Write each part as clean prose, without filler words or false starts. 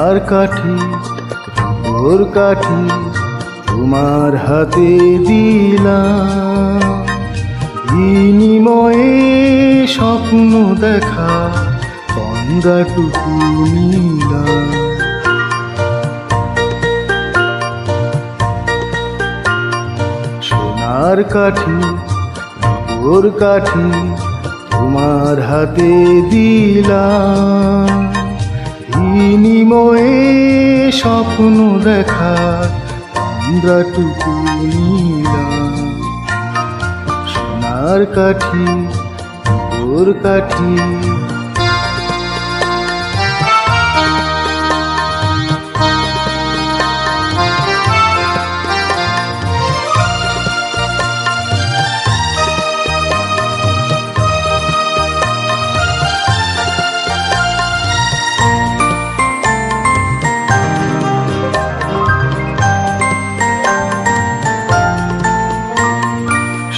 সোনার কাঠি রূপোর কাঠি তোমার হাতে দিলাম, বিনিময়ে স্বপ্ন দেখা তন্দ্রাটুকু নিলাম। সোনার কাঠি রূপোর কাঠি তোমার হাতে দিলাম, বিনিময়ে স্বপ্ন দেখা তন্দ্রাটুকু নিলাম। সোনার কাঠি রূপোর কাঠি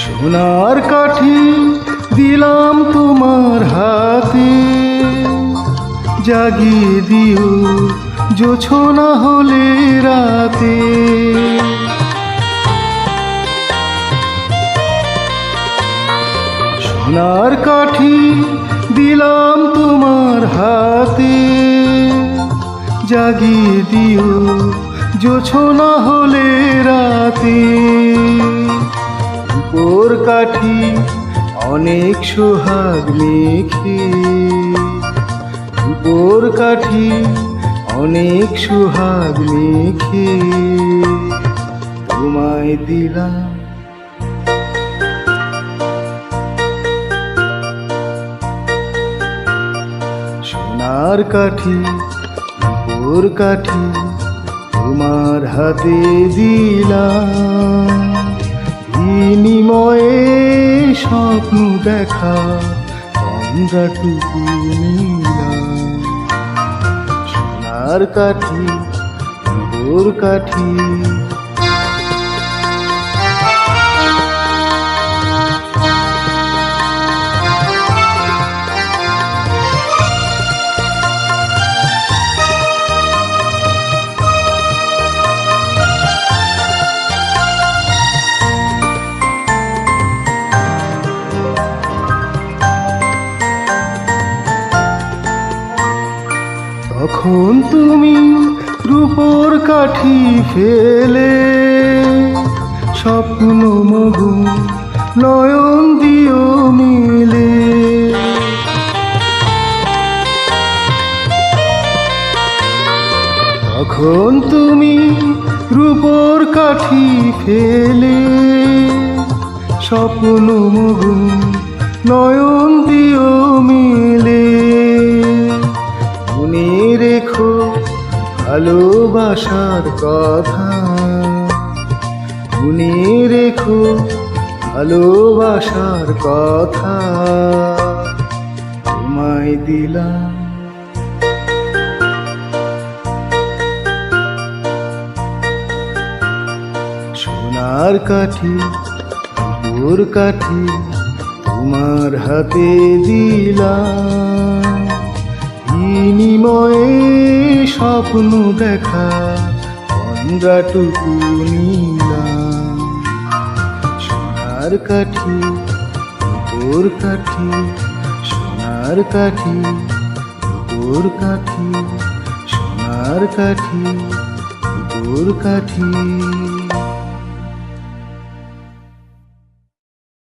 সোনার কাঠি দিলাম তোমার হাতে, জাগিয়ে দিও জোছনা হলে রাতে। সোনার কাঠি দিলাম তোমার হাতে, জাগিয়ে দিও জোছনা হলে রাতে। রূপোর কাঠি অনেক সোহাগ মেখে, রূপোর কাঠি অনেক সোহাগ মেখে তোমায় দিলাম। সোনার কাঠি রূপোর কাঠি তোমার হাতে দিলাম, বিনিময়ে স্বপ্ন দেখা তন্দ্রাটুকু নিলাম। সোনার কাঠি রূপোর কাঠি তখন তুমি রূপোর কাঠি ফেলে স্বপ্ন মগ্ন নয়ন দিও মিলে। তখন তুমি রূপোর কাঠি ফেলে স্বপ্ন মগ্ন নয়ন দিও মিলে। মনে রেখো ভালোবাসার কথা, মনে রেখো ভালোবাসার কথা তোমায় দিলাম। সোনার কাঠি রূপোর কাঠি তোমার হাতে দিলাম, বিনিময়ে স্বপ্ন দেখা তন্দ্রাটুকু নিলাম। সোনার কাঠি রূপোর কাঠি সোনার কাঠি রূপোর কাঠি সোনার কাঠি রূপোর কাঠি।